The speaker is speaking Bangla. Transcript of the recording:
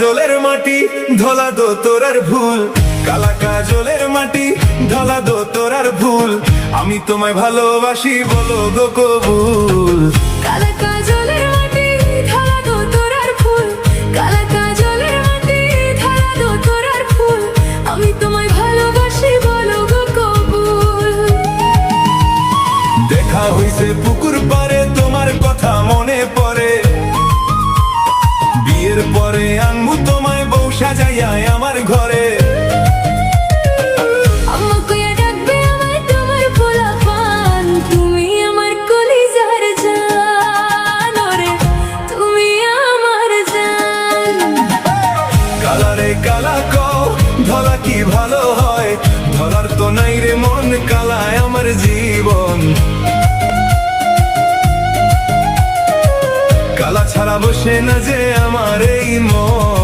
কাজলের মাটি ধলা দো তোরার ভুল, কালা কাজলের মাটি ধলা দো তোরার ভুল, আমি তোমায় ভালোবাসি বলো গো কবুল। কালা কাজলের মাটি ধলা দো তোরার ফুল, কালা কাজলের মাটি ধলা দো তোরার ফুল, আমি তোমায় ভালোবাসি বলো গো কবুল। দেখা হইছে পুকুর পারে তোমার কথা মনে পড়ে, বিয়ের পরে আনবো তোমায় বউ সাজাইয়া আমার ঘরে। আম্মা কইয়া ডাকবে আমায় তোমার পোলাপান, তুমি আমার কলিজার জান, ওরে তুমি আমার জান। কালা রে কালা কও ধলা কি ভালো হয়, ধলার তো নাই রে মন, কালায় আমার জীবন। কালা ছাড়া বসে না যে আমার এই মন।